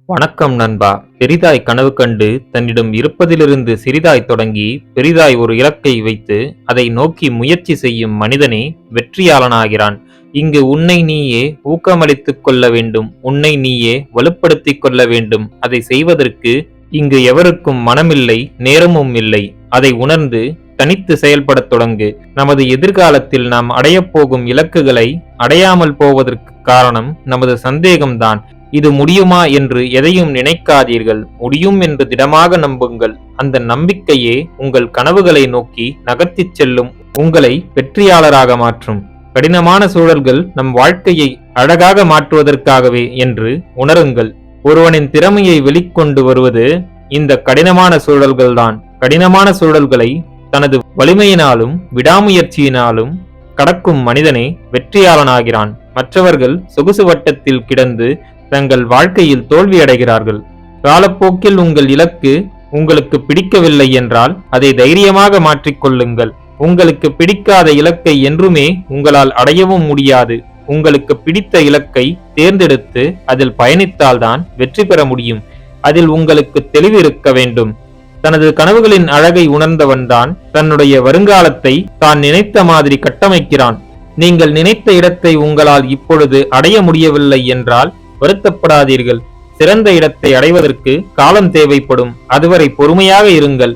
வணக்கம் நண்பா. பெரிதாய் கனவு கண்டு தன்னிடம் இருப்பதிலிருந்து சிறிதாய் தொடங்கி பெரிதாய் ஒரு இலக்கை வைத்து அதை நோக்கி முயற்சி செய்யும் மனிதனே வெற்றியாளனாகிறான். இங்கு உன்னை நீயே ஊக்கமளித்துக் கொள்ள வேண்டும், உன்னை நீயே வலுப்படுத்திக் கொள்ள வேண்டும். அதை செய்வதற்கு இங்கு எவருக்கும் மனமில்லை, நேரமும் இல்லை. அதை உணர்ந்து தனித்து செயல்படத் தொடங்கு. நமது எதிர்காலத்தில் நாம் அடையப் போகும் இலக்குகளை அடையாமல் போவதற்கு காரணம் நமது சந்தேகம்தான். இது முடியுமா என்று எதையும் நினைக்காதீர்கள். முடியும் என்று திடமாக நம்புங்கள். அந்த நம்பிக்கையே உங்கள் கனவுகளை நோக்கி நகர்த்திச் செல்லும், உங்களை வெற்றியாளராக மாற்றும். கடினமான சூழல்கள் நம் வாழ்க்கையை அழகாக மாற்றுவதற்காகவே என்று உணருங்கள். ஒருவனின் திறமையை வெளிக்கொண்டு வருவது இந்த கடினமான சூழல்கள்தான். கடினமான சூழல்களை தனது வலிமையினாலும் விடாமுயற்சியினாலும் கடக்கும் மனிதனே வெற்றியாளனாகிறான். மற்றவர்கள் சொகுசு வட்டத்தில் கிடந்து தங்கள் வாழ்க்கையில் தோல்வியடைகிறார்கள். காலப்போக்கில் உங்கள் இலக்கு உங்களுக்கு பிடிக்கவில்லை என்றால் அதை தைரியமாக மாற்றிக்கொள்ளுங்கள். உங்களுக்கு பிடிக்காத இலக்கை என்றுமே உங்களால் அடையவும் முடியாது. உங்களுக்கு பிடித்த இலக்கை தேர்ந்தெடுத்து அதில் பயணித்தால்தான் வெற்றி பெற முடியும். அதில் உங்களுக்கு தெளிவு இருக்க வேண்டும். தனது கனவுகளின் அழகை உணர்ந்தவன்தான் தன்னுடைய வருங்காலத்தை தான் நினைத்த மாதிரி கட்டமைக்கிறான். நீங்கள் நினைத்த இடத்தை உங்களால் இப்பொழுது அடைய முடியவில்லை என்றால் வருத்தப்படாதீர்கள். சிறந்த இடத்தை அடைவதற்கு காலம் தேவைப்படும். அதுவரை பொறுமையாக இருங்கள்.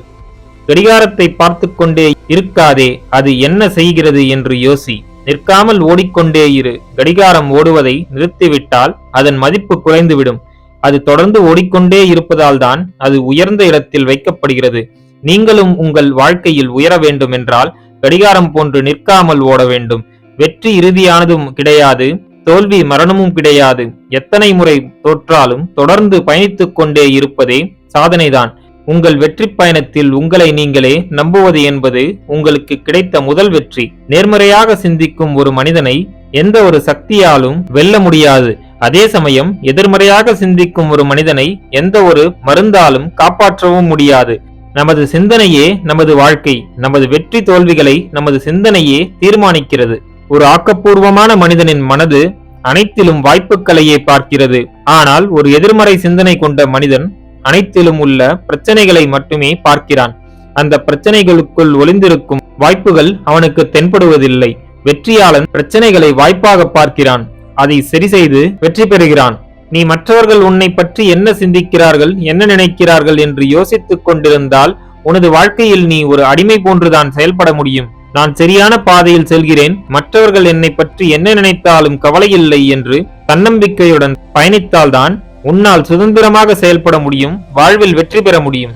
கடிகாரத்தை பார்த்து கொண்டே இருக்காதே, அது என்ன செய்கிறது என்று யோசி. நிற்காமல் ஓடிக்கொண்டே இரு. கடிகாரம் ஓடுவதை நிறுத்திவிட்டால் அதன் மதிப்பு குறைந்துவிடும். அது தொடர்ந்து ஓடிக்கொண்டே இருப்பதால் தான் அது உயர்ந்த இடத்தில் வைக்கப்படுகிறது. நீங்களும் உங்கள் வாழ்க்கையில் உயர வேண்டும் என்றால் கடிகாரம் போன்று நிற்காமல் ஓட வேண்டும். வெற்றி இறுதியானதும் கிடையாது, தோல்வி மரணமும் கிடையாது. எத்தனை முறை தோற்றாலும் தொடர்ந்து பயணித்துக் கொண்டே இருப்பதே சாதனைதான். உங்கள் வெற்றி பயணத்தில் உங்களை நீங்களே நம்புவது என்பது உங்களுக்கு கிடைத்த முதல் வெற்றி. நேர்மறையாக சிந்திக்கும் ஒரு மனிதனை எந்த ஒரு சக்தியாலும் வெல்ல முடியாது. அதே சமயம் எதிர்மறையாக சிந்திக்கும் ஒரு மனிதனை எந்த ஒரு மருந்தாலும் காப்பாற்றவும் முடியாது. நமது சிந்தனையே நமது வாழ்க்கை. நமது வெற்றி தோல்விகளை நமது சிந்தனையே தீர்மானிக்கிறது. ஒரு ஆக்கப்பூர்வமான மனிதனின் மனது அனைத்திலும் வாய்ப்புகளையே பார்க்கிறது. ஆனால் ஒரு எதிர்மறை சிந்தனை கொண்ட மனிதன் அனைத்திலும் உள்ள பிரச்சனைகளை மட்டுமே பார்க்கிறான். அந்த பிரச்சனைகளுக்குள் ஒளிந்திருக்கும் வாய்ப்புகள் அவனுக்கு தென்படுவதில்லை. வெற்றியாளன் பிரச்சனைகளை வாய்ப்பாக பார்க்கிறான், அதை சரி செய்து வெற்றி பெறுகிறான். நீ மற்றவர்கள் உன்னை பற்றி என்ன சிந்திக்கிறார்கள், என்ன நினைக்கிறார்கள் என்று யோசித்துக் கொண்டிருந்தால் உனது வாழ்க்கையில் நீ ஒரு அடிமை போன்றுதான் செயல்பட முடியும். நான் சரியான பாதையில் செல்கிறேன், மற்றவர்கள் என்னை பற்றி என்ன நினைத்தாலும் கவலையில்லை என்று தன்னம்பிக்கையுடன் பயணித்தால்தான் உன்னால் சுதந்திரமாக செயல்பட முடியும், வாழ்வில் வெற்றி பெற முடியும்.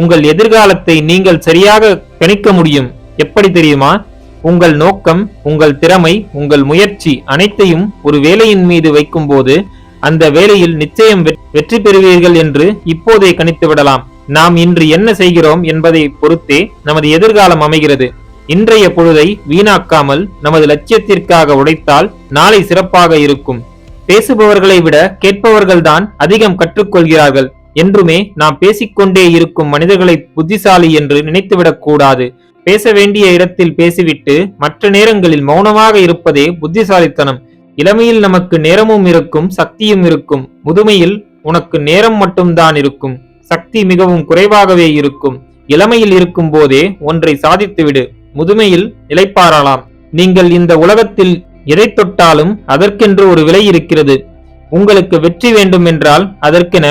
உங்கள் எதிர்காலத்தை நீங்கள் சரியாக கணிக்க முடியும். எப்படி தெரியுமா? உங்கள் நோக்கம், உங்கள் திறமை, உங்கள் முயற்சி அனைத்தையும் ஒரு வேலையின் மீது வைக்கும் போது அந்த வேலையில் நிச்சயம் வெற்றி பெறுவீர்கள் என்று இப்போதே கணித்து விடலாம். நாம் இன்று என்ன செய்கிறோம் என்பதை பொறுத்தே நமது எதிர்காலம் அமைகிறது. இன்றைய பொழுதை வீணாக்காமல் நமது லட்சியத்திற்காக உழைத்தால் நாளை சிறப்பாக இருக்கும். பேசுபவர்களை விட கேட்பவர்கள்தான் அதிகம் கற்றுக்கொள்கிறார்கள். என்றுமே நாம் பேசிக்கொண்டே இருக்கும் மனிதர்களை புத்திசாலி என்று நினைத்துவிடக் கூடாது. பேச வேண்டிய இடத்தில் பேசிவிட்டு மற்ற நேரங்களில் மௌனமாக இருப்பதே புத்திசாலித்தனம். இளமையில் நமக்கு நேரமும் இருக்கும், சக்தியும் இருக்கும். முதுமையில் உனக்கு நேரம் மட்டும்தான் இருக்கும், சக்தி மிகவும் குறைவாகவே இருக்கும். இளமையில் இருக்கும் போதே ஒன்றை சாதித்துவிடு, முதுமையில் நிலைப்பாறலாம். நீங்கள் இந்த உலகத்தில் எதை தொட்டாலும் அதற்கென்று ஒரு விலை இருக்கிறது. உங்களுக்கு வெற்றி வேண்டும் என்றால் அதற்கென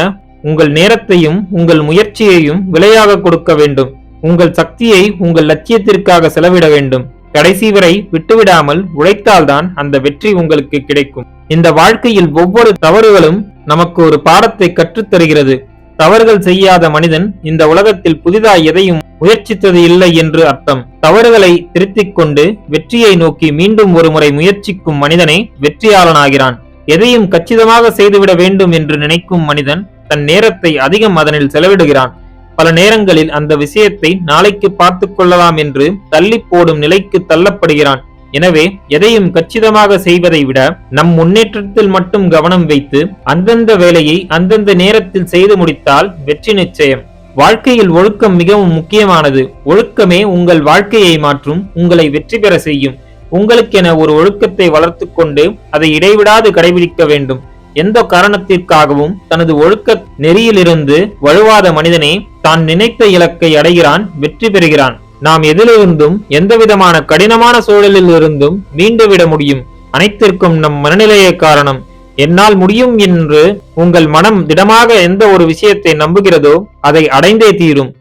உங்கள் நேரத்தையும் உங்கள் முயற்சியையும் விலையாக கொடுக்க வேண்டும். உங்கள் சக்தியை உங்கள் லட்சியத்திற்காக செலவிட வேண்டும். கடைசி வரை விட்டுவிடாமல் உழைத்தால்தான் அந்த வெற்றி உங்களுக்கு கிடைக்கும். இந்த வாழ்க்கையில் ஒவ்வொரு தவறுகளும் நமக்கு ஒரு பாடத்தை கற்றுத்தருகிறது. தவறுகள் செய்யாத மனிதன் இந்த உலகத்தில் புதிதாய் எதையும் முயற்சித்தது இல்லை என்று அர்த்தம். தவறுகளை திருத்திக் கொண்டு வெற்றியை நோக்கி மீண்டும் ஒரு முறை முயற்சிக்கும் மனிதனே வெற்றியாளனாகிறான். எதையும் கச்சிதமாக செய்துவிட வேண்டும் என்று நினைக்கும் மனிதன் தன் நேரத்தை அதிகம் அதனில் செலவிடுகிறான். பல நேரங்களில் அந்த விஷயத்தை நாளைக்கு பார்த்துக் கொள்ளலாம் என்று தள்ளி போடும் நிலைக்கு தள்ளப்படுகிறான். எனவே எதையும் கச்சிதமாக செய்வதை விட நம் முன்னேற்றத்தில் மட்டும் கவனம் வைத்து அந்தந்த வேலையை அந்தந்த நேரத்தில் செய்து முடித்தால் வெற்றி நிச்சயம். வாழ்க்கையில் ஒழுக்கம் மிகவும் முக்கியமானது. ஒழுக்கமே உங்கள் வாழ்க்கையை மாற்றும், உங்களை வெற்றி பெற செய்யும். உங்களுக்கென ஒரு ஒழுக்கத்தை வளர்த்து கொண்டு அதை இடைவிடாது கடைபிடிக்க வேண்டும். எந்த காரணத்திற்காகவும் தனது ஒழுக்க நெறியிலிருந்து வழுவாத மனிதனே தான் நினைத்த இலக்கை அடைகிறான், வெற்றி பெறுகிறான். நாம் எதிலிருந்தும் எந்தவிதமான கடினமான சூழலில் இருந்தும் மீண்டுவிட முடியும். அனைத்திற்கும் நம் மனநிலையே காரணம். என்னால் முடியும் என்று உங்கள் மனம் திடமாக எந்த ஒரு விஷயத்தை நம்புகிறதோ அதை அடைந்தே தீரும்.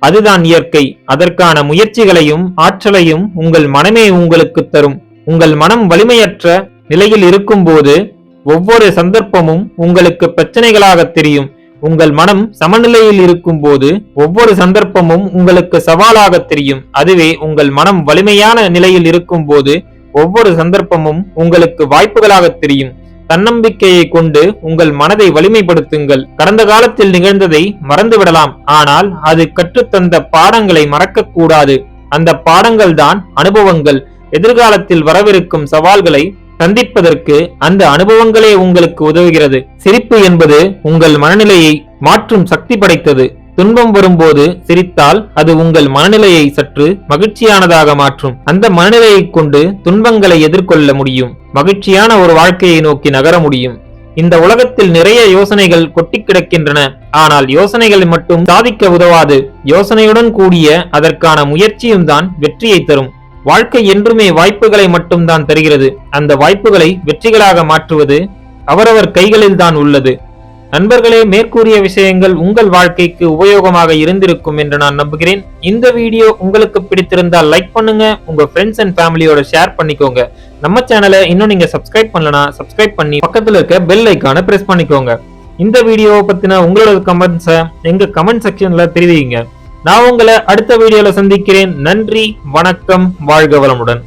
அதுதான் இயற்கை. அதற்கான முயற்சிகளையும் ஆற்றலையும் உங்கள் மனமே உங்களுக்கு தரும். உங்கள் மனம் வலிமையற்ற நிலையில் இருக்கும் போது ஒவ்வொரு சந்தர்ப்பமும் உங்களுக்கு பிரச்சனைகளாக தெரியும். உங்கள் மனம் சமநிலையில் இருக்கும் போது ஒவ்வொரு சந்தர்ப்பமும் உங்களுக்கு சவாலாக தெரியும். அதுவே உங்கள் மனம் வலிமையான நிலையில் இருக்கும் போது ஒவ்வொரு சந்தர்ப்பமும் உங்களுக்கு வாய்ப்புகளாக தெரியும். தன்னம்பிக்கையை கொண்டு உங்கள் மனதை வலிமைப்படுத்துங்கள். கடந்த காலத்தில் நிகழ்ந்ததை மறந்துவிடலாம், ஆனால் அது கற்றுத்தந்த பாடங்களை மறக்க கூடாது. அந்த பாடங்கள் தான் அனுபவங்கள். எதிர்காலத்தில் வரவிருக்கும் சவால்களை சந்திப்பதற்கு அந்த அனுபவங்களே உங்களுக்கு உதவுகிறது. சிரிப்பு என்பது உங்கள் மனநிலையை மாற்றும் சக்தி படைத்தது. துன்பம் வரும்போது சிரித்தால் அது உங்கள் மனநிலையை சற்று மகிழ்ச்சியானதாக மாற்றும். அந்த மனநிலையை கொண்டு துன்பங்களை எதிர்கொள்ள முடியும். மகிழ்ச்சியான ஒரு வாழ்க்கையை நோக்கி நகர முடியும். இந்த உலகத்தில் நிறைய யோசனைகள் கொட்டி கிடக்கின்றன. ஆனால் யோசனைகள் மட்டும் சாதிக்க உதவாது. யோசனையுடன் கூடிய அதற்கான முயற்சியும் தான் வெற்றியை தரும். வாழ்க்கை என்றுமே வாய்ப்புகளை மட்டும் தான் தருகிறது. அந்த வாய்ப்புகளை வெற்றிகளாக மாற்றுவது அவரவர் கைகளில் தான் உள்ளது. நண்பர்களே, மேற்கூறிய விஷயங்கள் உங்கள் வாழ்க்கைக்கு உபயோகமாக இருந்திருக்கும் என்று நான் நம்புகிறேன். இந்த வீடியோ உங்களுக்கு பிடித்திருந்தால் லைக் பண்ணுங்க, உங்க ஃப்ரெண்ட்ஸ் அண்ட் ஃபேமிலியோட ஷேர் பண்ணிக்கோங்க. நம்ம சேனலை இன்னும் நீங்க சப்ஸ்கிரைப் பண்ணலனா சப்ஸ்கிரைப் பண்ணி பக்கத்துல இருக்க பெல் ஐகானை பிரஸ் பண்ணிக்கோங்க. இந்த வீடியோவை பத்தின உங்களோட கமெண்ட்ஸை எங்க கமெண்ட் செக்ஷன்ல தெரிவிங்க. நான் உங்களை அடுத்த வீடியோல சந்திக்கிறேன். நன்றி, வணக்கம், வாழ்க வளமுடன்.